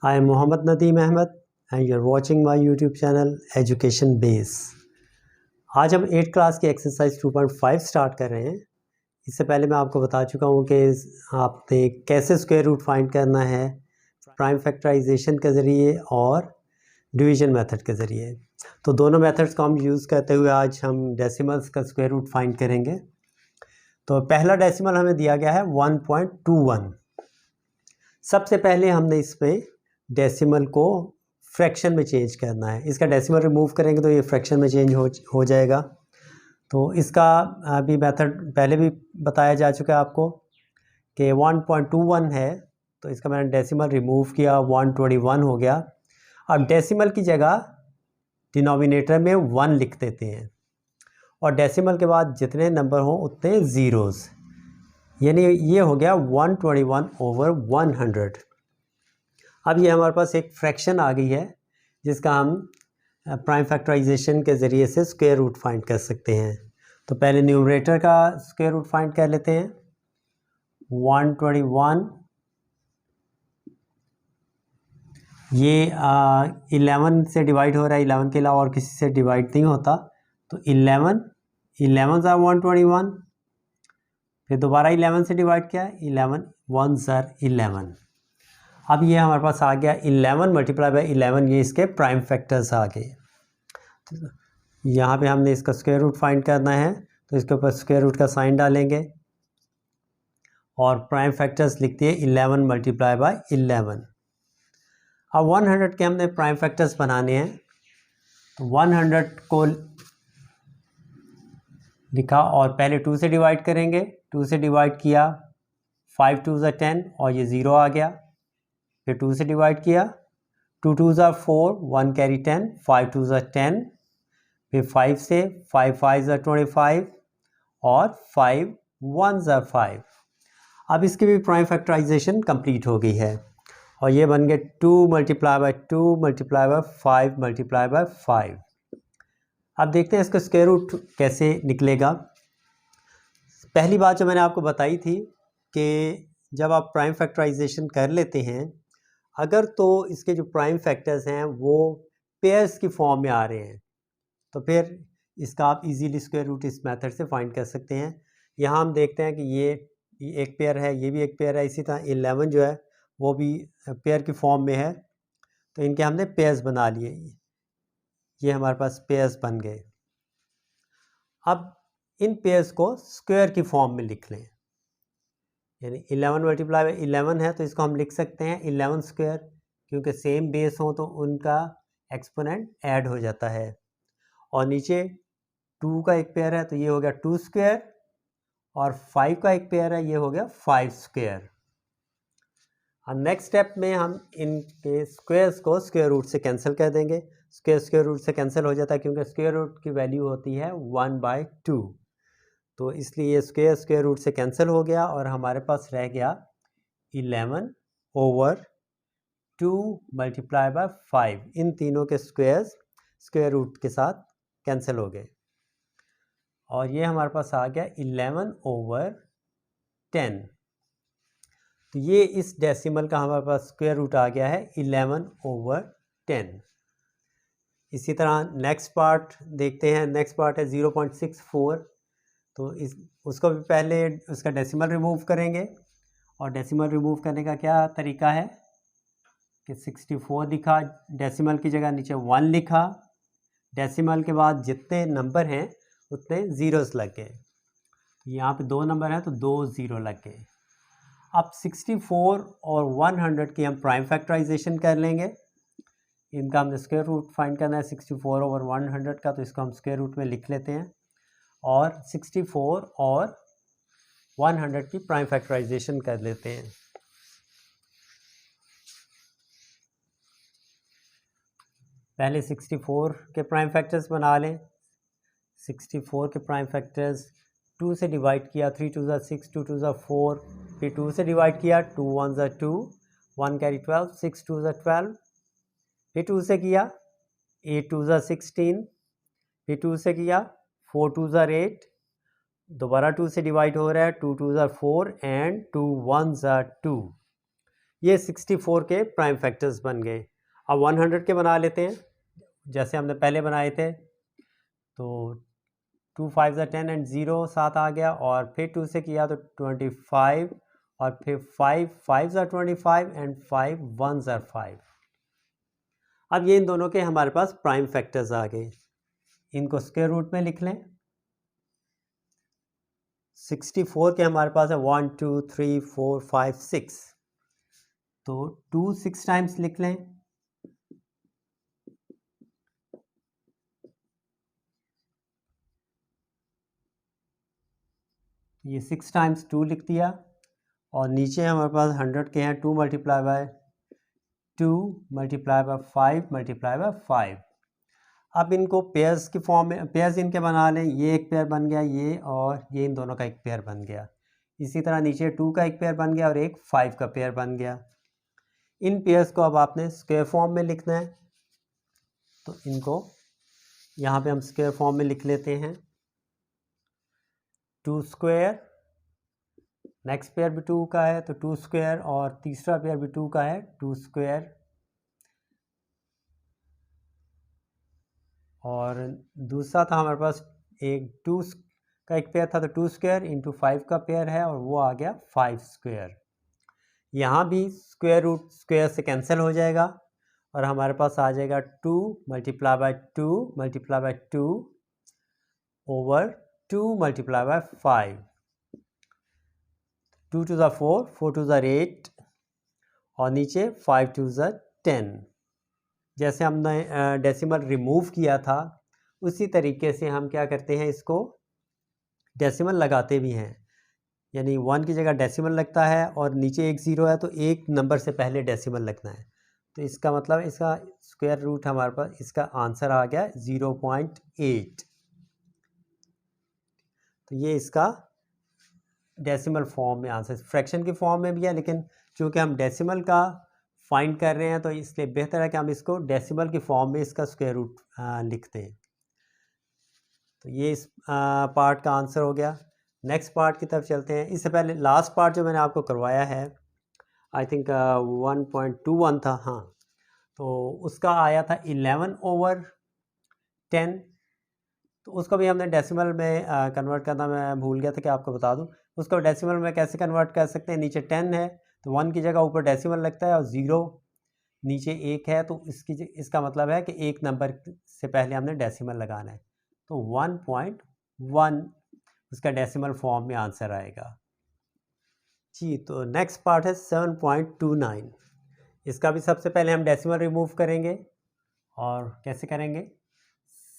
I am Mohammad Nadeem Ahmed and you are watching my YouTube channel Education Base। आज हम 8th class की exercise 2.5 start कर रहे हैं। इससे पहले मैं आपको बता चुका हूँ कि आपने कैसे स्क्वायर रूट फाइंड करना है प्राइम फैक्टराइजेशन के ज़रिए और डिवीजन मेथड के ज़रिए। तो दोनों मेथड्स को हम यूज़ करते हुए आज हम डेसिमल्स का स्क्वायर रूट फाइंड करेंगे। तो पहला डेसिमल हमें दिया गया है 1.21। सबसे पहले हमने इसमें डेसिमल को फ्रैक्शन में चेंज करना है। इसका डेसिमल रिमूव करेंगे तो ये फ्रैक्शन में चेंज हो जाएगा। तो इसका अभी मेथड पहले भी बताया जा चुका है आपको कि 1.21 है, तो इसका मैंने डेसिमल रिमूव किया, 121 हो गया। अब डेसिमल की जगह डिनोमिनेटर में 1 लिख देते हैं और डेसिमल के बाद जितने नंबर हों उतने ज़ीरोज़, यानी ये हो गया 121/100। अब ये हमारे पास एक फ्रैक्शन आ गई है जिसका हम प्राइम फैक्टराइजेशन के ज़रिए से स्क्वायर रूट फाइंड कर सकते हैं। तो पहले न्यूमरेटर का स्क्वायर रूट फाइंड कर लेते हैं। 121 ये 11 से डिवाइड हो रहा है, 11 के अलावा और किसी से डिवाइड नहीं होता। तो 11 ज़ा 121, फिर दोबारा 11 से डिवाइड किया, 11 1 ज़ा 11। अब ये हमारे पास आ गया 11 मल्टीप्लाई बाई 11, ये इसके प्राइम फैक्टर्स आ गए। तो यहाँ पे हमने इसका स्क्वायर रूट फाइंड करना है, तो इसके ऊपर स्क्वायर रूट का साइन डालेंगे और प्राइम फैक्टर्स लिखते हैं 11 मल्टीप्लाई बाई 11। अब 100 के हमने प्राइम फैक्टर्स बनाने हैं, तो 100 को लिखा और पहले 2 से डिवाइड करेंगे। 2 से डिवाइड किया, 5 2 ज़ा 10 और ये 0 आ गया। फिर 2 से डिवाइड किया, 2 2 ज़ा 4, 1 कैरी 10, 5 2 ज़ा 10, फिर 5 से 5 5 ज़ा 25 और 5 1 ज़ा 5। अब इसकी भी प्राइम फैक्टराइजेशन कंप्लीट हो गई है और ये बन गए 2 multiply by 2 multiply by 5 multiply by 5। अब देखते हैं इसका स्क्वायर रूट कैसे निकलेगा। पहली बात जो मैंने आपको बताई थी कि जब आप प्राइम फैक्टराइजेशन कर लेते हैं, अगर तो इसके जो प्राइम फैक्टर्स हैं वो पेयर्स की फॉर्म में आ रहे हैं, तो फिर इसका आप इजीली स्क्वायर रूट इस मेथड से फाइंड कर सकते हैं। यहाँ हम देखते हैं कि ये एक पेयर है, ये भी एक पेयर है, इसी तरह 11 जो है वो भी पेयर की फॉर्म में है। तो इनके हमने पेयर्स बना लिए, ये हमारे पास पेयर्स बन गए। अब इन पेयर्स को स्क्वायर की फॉर्म में लिख लें, यानी 11 मल्टीप्लाई बाई 11 है तो इसको हम लिख सकते हैं 11 स्क्वायर, क्योंकि सेम बेस हो तो उनका एक्सपोनेंट ऐड हो जाता है। और नीचे 2 का एक पेयर है तो ये हो गया 2 स्क्वायर और 5 का एक पेयर है, ये हो गया 5 स्क्वायर। अब नेक्स्ट स्टेप में हम इनके स्क्वायर्स को स्क्वायर रूट से कैंसिल कर देंगे। स्क्वायर रूट से कैंसिल हो जाता है क्योंकि स्क्वायर रूट की वैल्यू होती है 1/2, तो इसलिए स्क्वायर रूट से कैंसिल हो गया और हमारे पास रह गया 11/2 मल्टीप्लाई बाय 5। इन तीनों के स्क्वायर रूट के साथ कैंसिल हो गए और ये हमारे पास आ गया 11/10। तो ये इस डेसिमल का हमारे पास स्क्वायर रूट आ गया है 11/10। इसी तरह नेक्स्ट पार्ट देखते हैं। नेक्स्ट पार्ट है 0.64, तो उसको भी पहले उसका डेसिमल रिमूव करेंगे और डेसिमल रिमूव करने का क्या तरीका है कि 64 लिखा, डेसिमल की जगह नीचे 1 लिखा, डेसिमल के बाद जितने नंबर हैं उतने ज़ीरोज़ लग गए। यहाँ पे 2 नंबर हैं तो 2 ज़ीरो लग गए। अब 64 और 100 की हम प्राइम फैक्टराइजेशन कर लेंगे। इनका हमने स्क्वायर रूट फाइंड करना है 64 ओवर 100 का, तो इसको हम स्क्वायर रूट में लिख लेते हैं और 64 और 100 की प्राइम फैक्टराइजेशन कर लेते हैं। पहले 64 के प्राइम फैक्टर्स बना लें। 64 के प्राइम फैक्टर्स 2 से डिवाइड किया, 3 2 ज़ा 6, 2 2 ज़ा 4, फिर 2 से डिवाइड किया, 2 1 ज़ा 2, 1 कैरी 12, 6 2 ज़ा 12, फिर 2 से किया, 8 2 ज़ा 16, फिर 2 से किया, 4 2 ज़ा 8, दोबारा 2 से डिवाइड हो रहा है, 2 2 ज़ा 4 एंड 2 1 ज़ा 2। ये 64 के प्राइम फैक्टर्स बन गए। अब 100 के बना लेते हैं जैसे हमने पहले बनाए थे। तो 2 5 10 एंड 0 साथ आ गया, और फिर 2 से किया तो 25, और फिर 5 5 25 एंड 5 1 5। अब ये इन दोनों के हमारे पास प्राइम फैक्टर्स आ गए, इनको स्क्वायर रूट में लिख लें। 64 के हमारे पास है 1 2 3 4 5 6, तो 2 6 टाइम्स लिख लें। ये 6 टाइम्स 2 लिख दिया, और नीचे हमारे पास 100 के हैं 2 multiply by 2 multiply by 5 multiply by 5। अब इनको पेयर्स की फॉर्म में, पेयर्स इनके बना लें। ये एक पेयर बन गया, ये और ये इन दोनों का एक पेयर बन गया। इसी तरह नीचे 2 का एक पेयर बन गया और एक 5 का पेयर बन गया। इन पेयर्स को अब आपने स्क्वायर फॉर्म में लिखना है, तो इनको यहाँ पे हम स्क्वायर फॉर्म में लिख लेते हैं। 2 स्क्वायर, नेक्स्ट पेयर भी 2 का है तो 2 स्क्वायर, और तीसरा पेयर भी 2 का है 2 स्क्वायर, और दूसरा था हमारे पास एक 2 का एक पेयर था तो 2 स्क्वायर इंटू 5 का पेयर है, और वो आ गया 5 स्क्वायर। यहाँ भी स्क्वायर रूट स्क्वायर से कैंसिल हो जाएगा, और हमारे पास आ जाएगा 2 multiply by 2 multiply by 2 over 2 multiply by 5। 2 two ज़ा 4, 4 टू ज़ा 8, और नीचे 5 टू ज़ा 10। जैसे हमने डेसिमल रिमूव किया था उसी तरीके से हम क्या करते हैं, इसको डेसिमल लगाते भी हैं। यानी 1 की जगह डेसिमल लगता है, और नीचे एक ज़ीरो है तो एक नंबर से पहले डेसिमल लगना है। तो इसका मतलब इसका स्क्वायर रूट हमारे पास, इसका आंसर आ गया 0.8। तो ये इसका डेसिमल फॉर्म में आंसर, फ्रैक्शन की फॉर्म में भी है, लेकिन चूँकि हम डेसिमल का फाइंड कर रहे हैं तो इसलिए बेहतर है कि हम इसको डेसिमल की फॉर्म में इसका स्क्वायर रूट लिखते हैं। तो ये इस पार्ट का आंसर हो गया। नेक्स्ट पार्ट की तरफ चलते हैं। इससे पहले लास्ट पार्ट जो मैंने आपको करवाया है, आई थिंक 1.21 था, हाँ, तो उसका आया था 11/10। तो उसको भी हमने डेसिमल में कन्वर्ट करना मैं भूल गया था कि आपको बता दूं। उसको डेसिमल में कैसे कन्वर्ट कर सकते हैं, नीचे 10 है तो 1 की जगह ऊपर डेसिमल लगता है, और 0 नीचे 1 है तो इसका मतलब है कि एक नंबर से पहले हमने डेसिमल लगाना है। तो 1.1 उसका डेसिमल फॉर्म में आंसर आएगा जी। तो नेक्स्ट पार्ट है 7.29। इसका भी सबसे पहले हम डेसिमल रिमूव करेंगे, और कैसे करेंगे,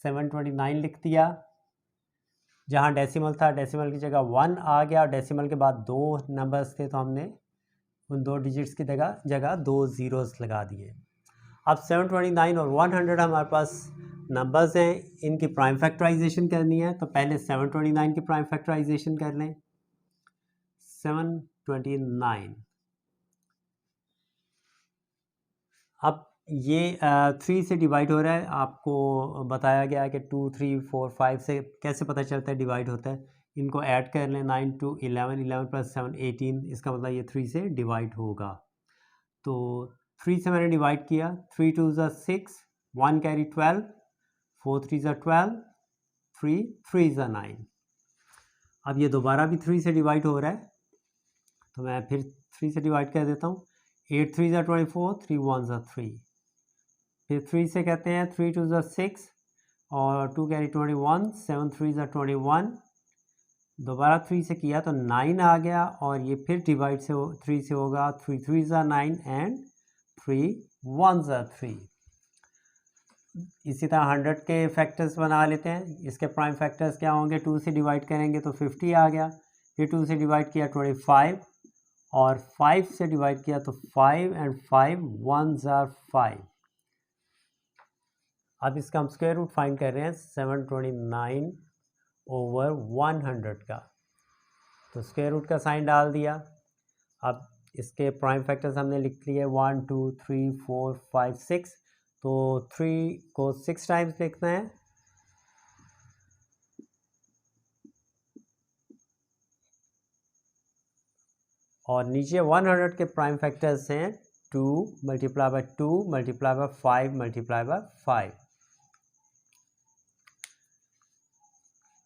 729 लिख दिया। जहाँ डेसिमल था डेसिमल की जगह 1 आ गया, और डेसिमल के बाद 2 नंबर्स थे तो हमने उन 2 डिजिट्स की जगह 2 ज़ीरोज़ लगा दिए। अब 729 और 100 हमारे पास नंबर्स हैं, इनकी प्राइम फैक्टराइजेशन करनी है। तो पहले 729 की प्राइम फैक्टराइजेशन कर लें। 729, अब ये 3 से डिवाइड हो रहा है। आपको बताया गया है कि 2 3 4 5 से कैसे पता चलता है डिवाइड होता है। इनको ऐड कर लें, 9 2 11, 11 प्लस 7 18, इसका मतलब ये 3 से डिवाइड होगा। तो 3 से मैंने डिवाइड किया, 3 2 ज़ा 6, 1 कैरी 12, 4 3 ज़ा 12, 3 3 ज़ा 9। अब ये दोबारा भी 3 से डिवाइड हो रहा है, तो मैं फिर 3 से डिवाइड कर देता हूँ। 8 3 ज़ा 24, 3 1 ज़ा 3। फिर 3 से कहते हैं 3 2 ज़ा 6, और 2 कैरी 21, 7 3 ज़ा 21। दोबारा 3 से किया तो 9 आ गया, और ये फिर डिवाइड से 3 से होगा, 3 3 ज़ा 9 एंड 3 1 ज़ा 3। इसी तरह 100 के फैक्टर्स बना लेते हैं। इसके प्राइम फैक्टर्स क्या होंगे, 2 से डिवाइड करेंगे तो 50 आ गया, फिर 2 से डिवाइड किया 25, और 5 से डिवाइड किया तो 5 एंड 5 1 ज़ा 5। अब इसका हम स्क्वायर रूट फाइंड कर रहे हैं 729 ओवर 100 का। तो स्क्वायर रूट का साइन डाल दिया। अब इसके प्राइम फैक्टर्स हमने लिख लिए 1 2 3 4 5 6। तो 3 को 6 टाइम्स लिखना है। और नीचे 100 के प्राइम फैक्टर्स हैं 2 multiply by 2 multiply by 5 multiply by 5।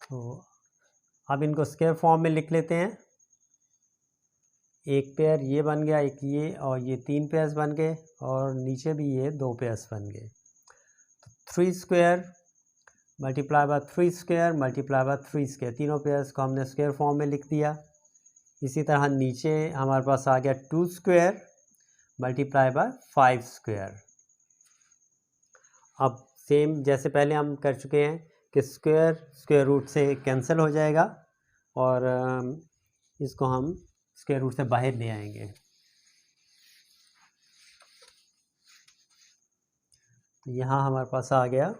तो अब इनको स्क्वायर फॉर्म में लिख लेते हैं। एक पेयर ये बन गया, एक ये, और ये 3 पेयर्स बन गए, और नीचे भी ये 2 पेयर्स बन गए। तो 3 square multiply by 3 square multiply by 3 square, तीनों पेयर्स को हमने स्क्वायर फॉर्म में लिख दिया। इसी तरह नीचे हमारे पास आ गया 2 स्क्वायर मल्टीप्लाई बाय 5 स्क्वायर। अब सेम जैसे पहले हम कर चुके हैं कि स्क्वायर रूट से कैंसिल हो जाएगा, और इसको हम स्क्वायर रूट से बाहर ले आएंगे। तो यहाँ हमारे पास आ गया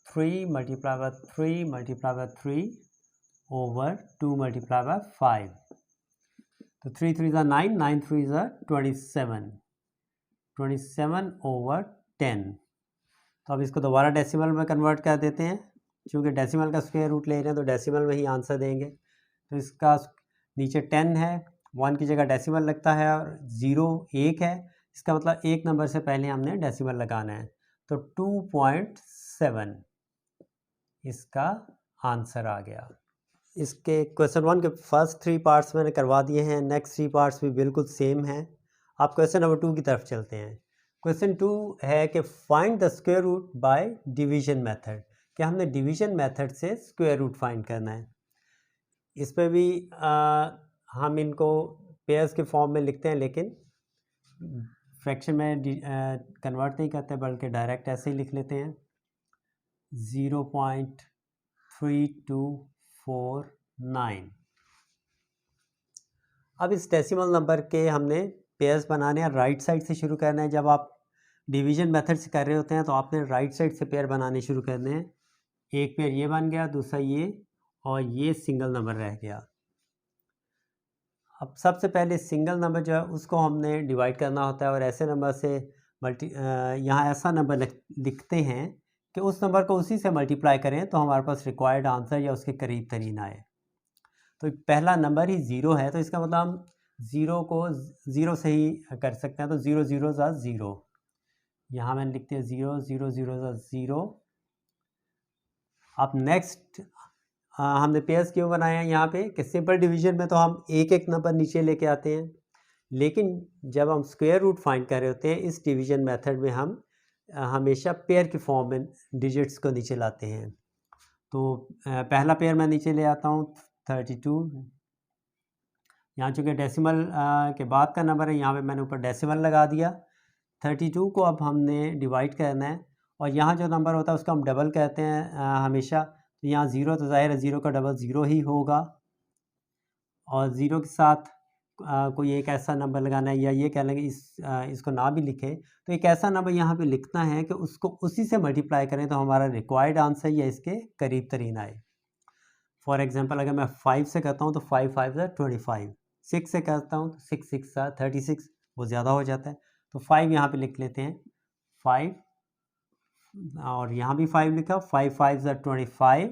3 multiply by 3 multiply by 3 over 2 multiply by 5। तो 3 3 ज़ा 9, 9 3 ज़ा 27, 27 ओवर 10। तो अब इसको दोबारा डेसिमल में कन्वर्ट कर देते हैं। क्योंकि डेसिमल का स्क्वायर रूट ले रहे हैं तो डेसिमल में ही आंसर देंगे। तो इसका नीचे 10 है, 1 की जगह डेसिमल लगता है, और 0 1 है, इसका मतलब एक नंबर से पहले हमने डेसिमल लगाना है। तो 2.7 इसका आंसर आ गया। इसके क्वेश्चन 1 के फर्स्ट 3 पार्ट्स मैंने करवा दिए हैं, नेक्स्ट 3 पार्ट्स भी बिल्कुल सेम हैं। आप क्वेश्चन नंबर 2 की तरफ चलते हैं। क्वेश्चन 2 है कि find the square root by division method, कि हमने डिवीजन मेथड से स्क्वायर रूट फाइंड करना है। इस पर भी हम इनको पेयर्स के फॉर्म में लिखते हैं, लेकिन फ्रैक्शन में कन्वर्ट नहीं करते, बल्कि डायरेक्ट ऐसे ही लिख लेते हैं। 0.3249। अब इस डेसिमल नंबर के हमने पेयर्स बनाने हैं, राइट साइड से शुरू करना है। जब आप डिवीजन मेथड से कर रहे होते हैं तो आपने राइट साइड से पेयर बनाने शुरू करने हैं। एक पेयर ये बन गया, दूसरा ये, और ये सिंगल नंबर रह गया। अब सबसे पहले सिंगल नंबर जो है उसको हमने डिवाइड करना होता है, और ऐसे नंबर से यहाँ ऐसा नंबर लिखते हैं कि उस नंबर को उसी से मल्टीप्लाई करें तो हमारे पास रिक्वायर्ड आंसर या उसके करीब तरीन आए। तो पहला नंबर ही 0 है, तो इसका मतलब हम 0 को 0 से ही कर सकते हैं। तो 0 0 ज़ा 0, यहाँ मैंने लिखते हैं 0 0 0 ज़ा 0। अब नेक्स्ट हमने पेयर्स क्यों बनाए हैं यहाँ पे कि सिंपल डिवीजन में तो हम एक एक नंबर नीचे लेके आते हैं, लेकिन जब हम स्क्वायर रूट फाइंड कर रहे होते हैं इस डिवीजन मेथड में हम हमेशा पेयर के फॉर्म में डिजिट्स को नीचे लाते हैं। तो पहला पेयर मैं नीचे ले आता हूँ 32। यहाँ चूँकि डेसिमल के बाद का नंबर है, यहाँ पे मैंने ऊपर डेसिमल लगा दिया। 32 को अब हमने डिवाइड करना है, और यहाँ जो नंबर होता है उसको हम डबल कहते हैं हमेशा। तो यहाँ 0 तो ज़ाहिर है 0 का डबल 0 ही होगा, और 0 के साथ कोई एक ऐसा नंबर लगाना है, या ये कह लेंगे इसको ना भी लिखें तो एक ऐसा नंबर यहाँ पे लिखना है कि उसको उसी से मल्टीप्लाई करें तो हमारा रिक्वायर्ड आंसर या इसके करीब तरीन आए। फॉर एग्जांपल अगर मैं 5 से करता हूँ तो 5 5 ज़ा 25, 6 से करता हूँ तो 6 6 ज़ा 36, वो ज़्यादा हो जाता है। तो 5 यहाँ पे लिख लेते हैं 5, और यहाँ भी 5 लिखा, 5 5 ज़ा 25,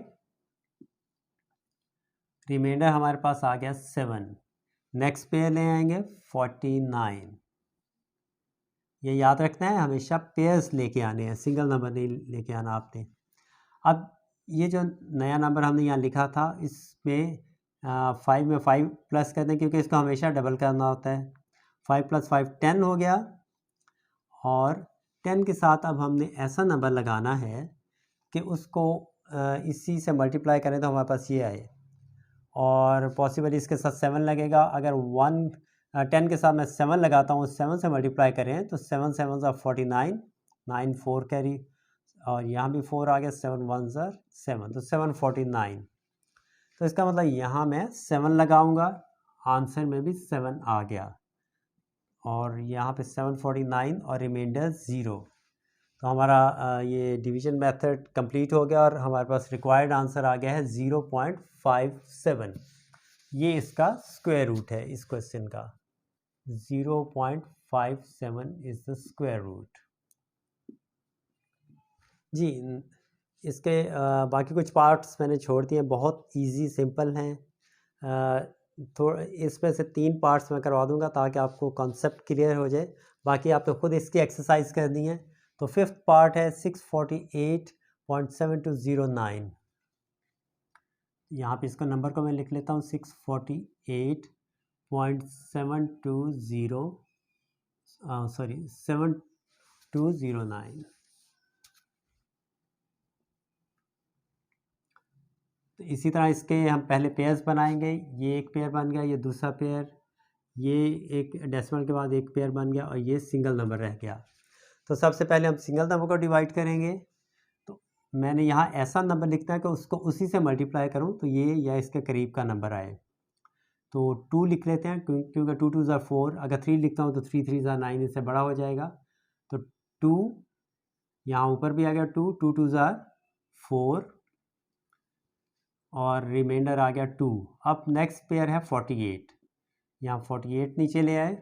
रिमाइंडर हमारे पास आ गया 7। नेक्स्ट पेयर ले आएंगे 49। ये याद रखना है, हमेशा पेयर्स लेके आने हैं, सिंगल नंबर नहीं लेके आना आपने। अब ये जो नया नंबर हमने यहाँ लिखा था इसमें 5 में 5 प्लस कर दें, क्योंकि इसको हमेशा डबल करना होता है। 5 + 5 10 हो गया, और 10 के साथ अब हमने ऐसा नंबर लगाना है कि उसको इसी से मल्टीप्लाई करें तो हमारे पास ये आए, और पॉसिबली इसके साथ 7 लगेगा। अगर 10 के साथ मैं 7 लगाता हूँ, 7 से मल्टीप्लाई करें तो 7 7 ज़ा 49, 9 4 कैरी, और यहाँ भी 4 आ गया, 7 1 ज़ा 7, तो 749। तो इसका मतलब यहाँ मैं 7 लगाऊंगा, आंसर में भी 7 आ गया, और यहाँ पे 749 और रिमाइंडर 0। तो हमारा ये डिवीजन मेथड कंप्लीट हो गया, और हमारे पास रिक्वायर्ड आंसर आ गया है 0.57। ये इसका स्क्वायर रूट है इस क्वेश्चन का। 0.57 इज़ द स्क्वायर रूट। जी, इसके बाकी कुछ पार्ट्स मैंने छोड़ दिए, बहुत इजी सिंपल हैं। थोड़ा इसमें से 3 पार्ट्स मैं करवा दूंगा ताकि आपको कॉन्सेप्ट क्लियर हो जाए। बाकी आपने खुद इसकी एक्सरसाइज करनी है। तो 5th पार्ट है 648.7209। यहाँ पे इसको नंबर को मैं लिख लेता हूँ 648.720 सॉरी 7209। तो इसी तरह इसके हम पहले पेयर्स बनाएंगे। ये एक पेयर बन गया, ये दूसरा पेयर, ये एक डेसिमल के बाद एक पेयर बन गया और ये सिंगल नंबर रह गया। तो सबसे पहले हम सिंगल नंबर को डिवाइड करेंगे। तो मैंने यहाँ ऐसा नंबर लिखना है कि उसको उसी से मल्टीप्लाई करूँ तो ये या इसके करीब का नंबर आए। तो 2 लिख लेते हैं क्योंकि 2 2 ज़ा 4। अगर 3 लिखता हूँ तो 3 3 ज़ा 9, इससे बड़ा हो जाएगा। तो 2 यहाँ ऊपर भी आ गया 2 2 2 ज़ा 4 और रिमाइंडर आ गया 2। अब नेक्स्ट पेयर है 48। यहाँ 48 नीचे ले आए।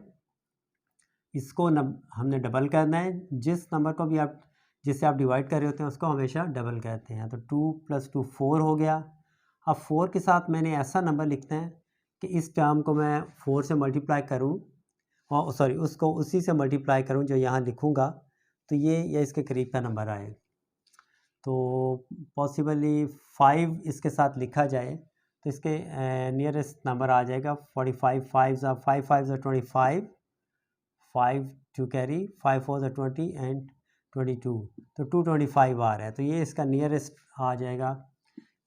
इसको हमने डबल करना है। जिस नंबर को भी आप जिससे आप डिवाइड कर रहे होते हैं उसको हमेशा डबल कहते हैं। तो 2 + 2 4 हो गया। अब 4 के साथ मैंने ऐसा नंबर लिखना है कि इस टर्म को मैं 4 से मल्टीप्लाई करूं और सॉरी उसको उसी से मल्टीप्लाई करूं जो यहाँ लिखूंगा तो ये या इसके करीब का नंबर आए। तो पॉसिबली 5 इसके साथ लिखा जाए तो इसके नियरेस्ट नंबर आ जाएगा 45 5 ज़ा 5 5 ज़ा 25, 5 to carry 5 4 ज़ा 20 एंड 22। तो 225 आ रहा है। तो ये इसका नियरेस्ट आ जाएगा।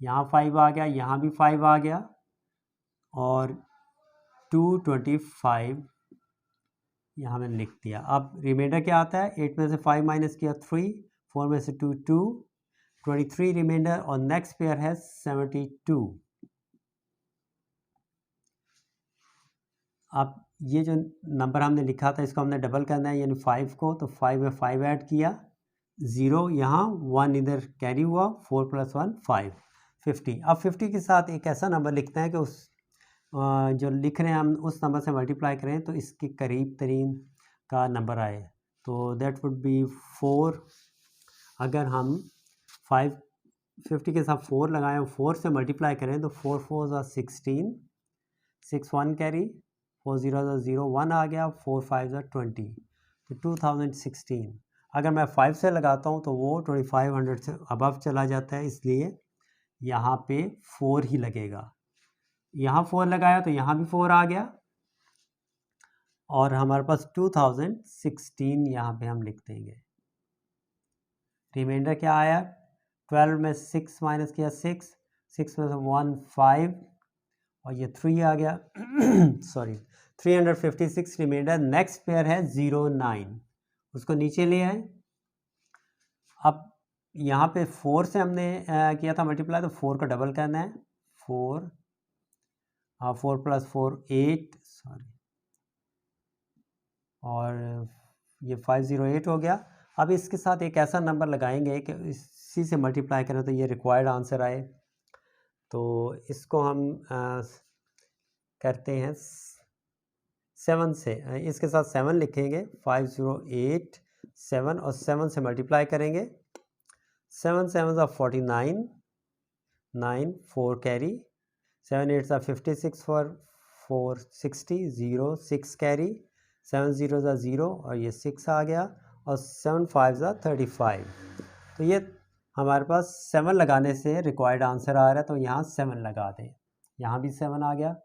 यहाँ 5 आ गया, यहाँ भी 5 आ गया और 225 यहाँ मैंने लिख दिया। अब रिमाइंडर क्या आता है? 8 में से 5 माइनस किया 3, 4 में से 2 2, 23 रिमाइंडर और नेक्स्ट पेयर है 72। अब ये जो नंबर हमने लिखा था इसको हमने डबल करना है यानी 5 को। तो 5 में 5 ऐड किया, 0 यहाँ, 1 इधर कैरी हुआ, 4 + 1 5, 50। अब 50 के साथ एक ऐसा नंबर लिखना है कि उस जो लिख रहे हैं हम उस नंबर से मल्टीप्लाई करें तो इसके करीब तरीन का नंबर आए। तो दैट वुड बी 4। अगर हम 50 के साथ 4 लगाएं और 4 से मल्टीप्लाई करें तो 4 4 ज़ा 16, 6 1 कैरी, 4 0 ज़ा 0 1 आ गया, 4 5 ज़ा 20। तो 2016। अगर मैं 5 से लगाता हूँ तो वो 2500 से अबव चला जाता है, इसलिए यहाँ पे 4 ही लगेगा। यहाँ 4 लगाया तो यहाँ भी 4 आ गया और हमारे पास 2016 यहाँ पे हम लिख देंगे। रिमाइंडर क्या आया? 12 में 6 माइनस किया 6, 6 में से 1 5 और ये 3 आ गया सॉरी 356 रिमाइंडर। नेक्स्ट पेयर है 0 9, उसको नीचे ले आए। अब यहाँ पे 4 से हमने किया था मल्टीप्लाई, तो 4 का डबल करना है। 4 4 + 4 8 सॉरी और ये 508 हो गया। अब इसके साथ एक ऐसा नंबर लगाएंगे कि इसी से मल्टीप्लाई करें तो ये रिक्वायर्ड आंसर आए। तो इसको हम करते हैं 7 से, इसके साथ 7 लिखेंगे। 508 7 और 7 से मल्टीप्लाई करेंगे। 7 7 ज़ा 49, 9 4 कैरी, 7 8 ज़ा 56 4 60, 0 6 कैरी, 7 0 ज़ा 0 और ये 6 आ गया और 7 5 ज़ा 35। तो ये हमारे पास 7 लगाने से रिक्वायर्ड आंसर आ रहा है, तो यहाँ 7 लगा दें। यहाँ भी 7 आ गया।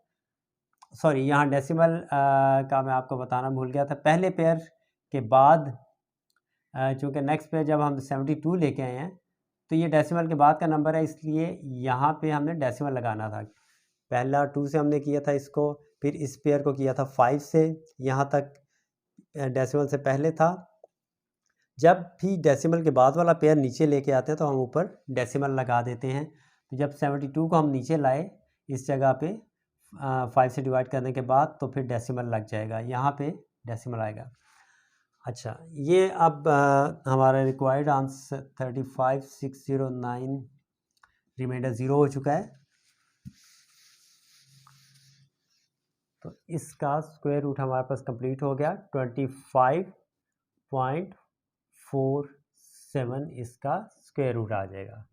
सॉरी यहाँ डेसिमल का मैं आपको बताना भूल गया था। पहले पेयर के बाद चूँकि नेक्स्ट पेयर जब हम 72 लेके आए हैं तो ये डेसिमल के बाद का नंबर है, इसलिए यहाँ पे हमने डेसिमल लगाना था। पहला 2 से हमने किया था इसको, फिर इस पेयर को किया था 5 से, यहाँ तक डेसिमल से पहले था। जब भी डेसिमल के बाद वाला पेयर नीचे लेके आते हैं तो हम ऊपर डेसिमल लगा देते हैं। तो जब 72 को हम नीचे लाए इस जगह पे 5 से डिवाइड करने के बाद, तो फिर डेसिमल लग जाएगा, यहाँ पे डेसिमल आएगा। अच्छा, ये अब हमारा रिक्वायर्ड आंसर 35609 रिमाइंडर 0 हो चुका है। तो इसका स्क्वायर रूट हमारे पास कंप्लीट हो गया। 25.47 इसका स्क्वायर रूट आ जाएगा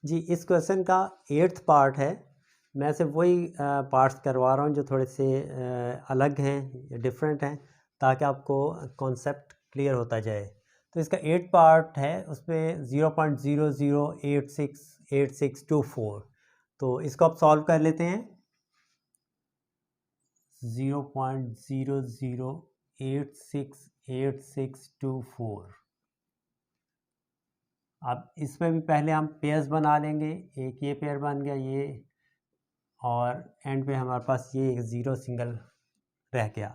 जी। इस क्वेश्चन का 8th पार्ट है मैं सिर्फ वही पार्ट्स करवा रहा हूँ जो थोड़े से अलग हैं, डिफरेंट हैं, ताकि आपको कॉन्सेप्ट क्लियर होता जाए। तो इसका 8 पार्ट है, उसमें 0.00868624। तो इसको आप सॉल्व कर लेते हैं। 0.00868624। अब इसमें भी पहले हम पेयर्स बना लेंगे। एक ये पेयर बन गया, ये, और एंड पे हमारे पास ये एक ज़ीरो सिंगल रह गया।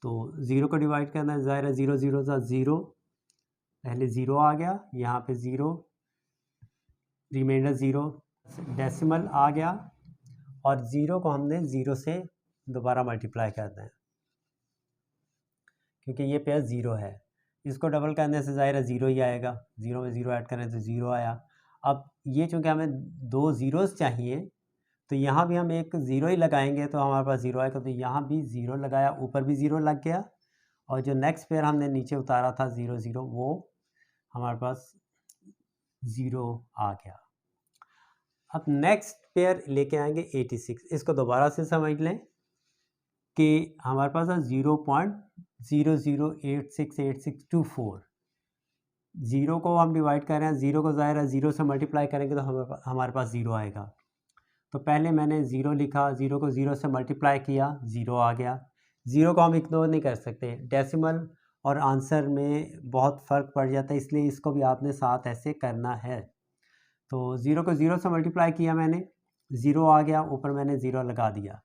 तो ज़ीरो को डिवाइड करना है, ज़ाहिर है ज़ीरो ज़ीरो सा ज़ीरो, पहले ज़ीरो आ गया, यहाँ पे ज़ीरो, रिमाइंडर ज़ीरो, डेसिमल आ गया, और ज़ीरो को हमने ज़ीरो से दोबारा मल्टीप्लाई करना है क्योंकि ये पेयर ज़ीरो है। इसको डबल करने से ज़ाहिर है ज़ीरो ही आएगा, ज़ीरो में ज़ीरो ऐड करने से ज़ीरो आया। अब ये चूँकि हमें दो ज़ीरोज़ चाहिए, तो यहाँ भी हम एक ज़ीरो ही लगाएंगे तो हमारे पास ज़ीरो आएगा। तो यहाँ भी ज़ीरो लगाया, ऊपर भी ज़ीरो लग गया, और जो नेक्स्ट पेयर हमने नीचे उतारा था ज़ीरो ज़ीरो, वो हमारे पास ज़ीरो आ गया। अब नेक्स्ट पेयर लेके आएंगे 86। इसको दोबारा से समझ लें कि हमारे पास है 0.00868624। ज़ीरो को हम डिवाइड कर रहे हैं, ज़ीरो को ज़ाहिर है ज़ीरो से मल्टीप्लाई करेंगे तो हमारे पास ज़ीरो आएगा। तो पहले मैंने ज़ीरो लिखा, ज़ीरो को ज़ीरो से मल्टीप्लाई किया, ज़ीरो आ गया। ज़ीरो को हम इग्नोर नहीं कर सकते, डेसिमल और आंसर में बहुत फ़र्क पड़ जाता है, इसलिए इसको भी आपने साथ ऐसे करना है। तो ज़ीरो को ज़ीरो से मल्टीप्लाई किया मैंने, ज़ीरो आ गया, ऊपर मैंने ज़ीरो लगा दिया।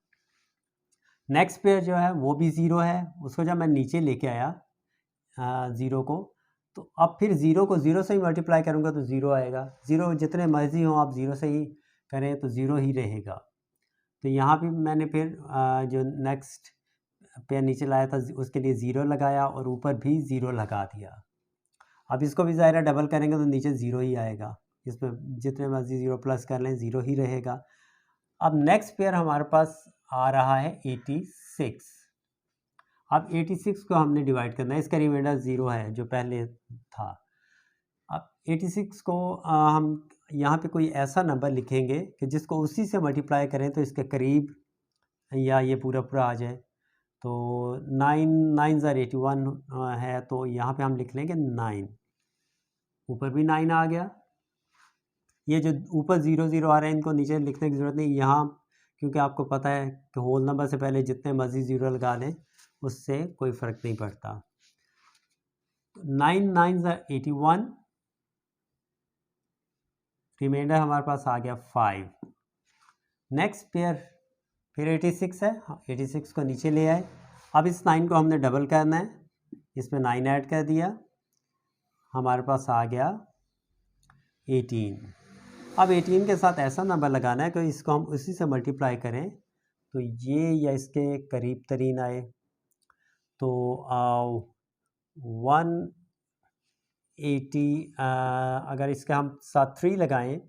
नेक्स्ट पेयर जो है वो भी ज़ीरो है, उसको जब मैं नीचे लेके आया ज़ीरो को, तो अब फिर ज़ीरो को ज़ीरो से ही मल्टीप्लाई करूँगा तो ज़ीरो आएगा। ज़ीरो जितने मर्ज़ी हों आप ज़ीरो से ही करें तो ज़ीरो ही रहेगा। तो यहाँ भी मैंने फिर जो नेक्स्ट पेयर नीचे लाया था उसके लिए ज़ीरो लगाया और ऊपर भी ज़ीरो लगा दिया। अब इसको भी ज़ाहिर है डबल करेंगे तो नीचे ज़ीरो ही आएगा, इसमें जितने मर्ज़ी ज़ीरो प्लस कर लें ज़ीरो ही रहेगा। अब नेक्स्ट पेयर हमारे पास आ रहा है 86। अब 86 को हमने डिवाइड करना है, इसका रिमाइंडर ज़ीरो है जो पहले था। अब 86 को हम यहाँ पे कोई ऐसा नंबर लिखेंगे कि जिसको उसी से मल्टीप्लाई करें तो इसके करीब या ये पूरा पूरा आ जाए। तो 9 81 है, तो यहाँ पे हम लिख लेंगे 9, ऊपर भी 9 आ गया। ये जो ऊपर ज़ीरो ज़ीरो आ रहे हैं इनको नीचे लिखने की ज़रूरत नहीं, यहाँ क्योंकि आपको पता है कि होल नंबर से पहले जितने मर्ज़ी ज़ीरो लगा लें उससे कोई फ़र्क नहीं पड़ता। 9 9 81, रिमाइंडर हमारे पास आ गया 5। नेक्स्ट पेयर फिर 86 है, 86 को नीचे ले आए। अब इस 9 को हमने डबल करना है, इसमें 9 ऐड कर दिया, हमारे पास आ गया 18। अब 18 के साथ ऐसा नंबर लगाना है कि इसको हम उसी से मल्टीप्लाई करें तो ये या इसके करीब तरीन आए। तो 180 अगर इसका हम साथ 3 लगाएं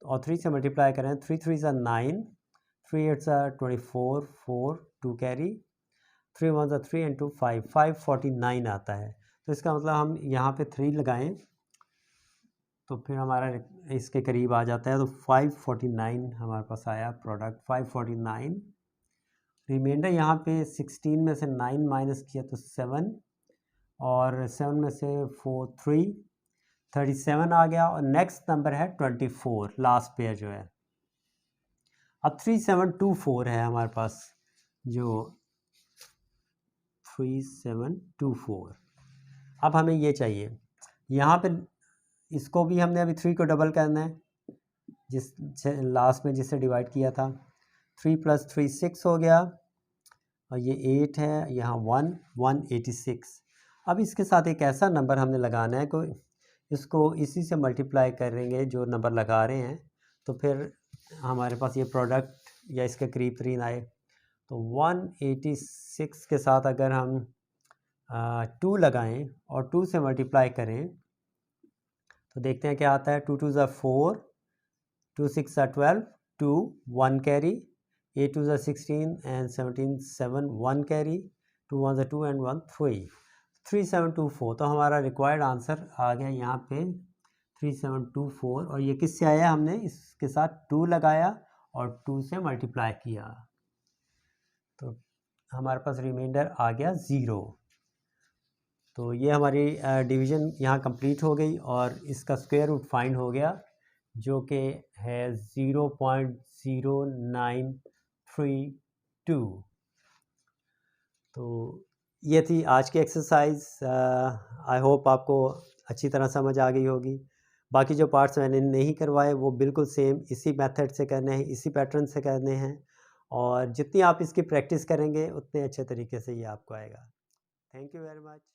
और 3 से मल्टीप्लाई करें, 3 3 ज़ा 9, 3 8 ज़ा 24, 4 2 कैरी, 3 1 ज़ा 3 एंड 2 5, 549 आता है। तो इसका मतलब हम यहाँ पे 3 लगाएं तो फिर हमारा इसके करीब आ जाता है। तो 549 हमारे पास आया प्रोडक्ट, 549। रिमाइंडर यहाँ पे 16 में से 9 माइनस किया तो 7, और 7 में से 4 3, 37 आ गया, और नेक्स्ट नंबर है 24, लास्ट पेयर जो है। अब 3724 है हमारे पास, जो 3724। अब हमें ये चाहिए, यहाँ पे इसको भी हमने अभी 3 को डबल करना है, जिस लास्ट में जिससे डिवाइड किया था। 3 + 3 6 हो गया, और ये 8 है, यहाँ 1 186। अब इसके साथ एक ऐसा नंबर हमने लगाना है कोई, इसको इसी से मल्टीप्लाई करेंगे जो नंबर लगा रहे हैं, तो फिर हमारे पास ये प्रोडक्ट या इसके करीब तरीन आए। तो 186 के साथ अगर हम 2 लगाएं और 2 से मल्टीप्लाई करें तो देखते हैं क्या आता है। 2 2 ज़ा 4, 2 6 ज़ा 12, 2 1 कैरी, 8 2 ज़ा 16 एंड 17 7 1 कैरी, 2 1 ज़ा 2 एंड 1 3, 3724। तो हमारा रिक्वायर्ड आंसर आ गया यहाँ पे 3724। और ये किससे आया, हमने इसके साथ 2 लगाया और 2 से मल्टीप्लाई किया तो हमारे पास रिमाइंडर आ गया 0। तो ये हमारी डिवीज़न यहाँ कंप्लीट हो गई और इसका स्क्वायर रूट फाइंड हो गया जो कि है 0.0932। तो ये थी आज की एक्सरसाइज। आई होप आपको अच्छी तरह समझ आ गई होगी। बाकी जो पार्ट्स मैंने नहीं करवाए वो बिल्कुल सेम इसी मेथड से करने हैं, इसी पैटर्न से करने हैं, और जितनी आप इसकी प्रैक्टिस करेंगे उतने अच्छे तरीके से ये आपको आएगा। Thank you very much.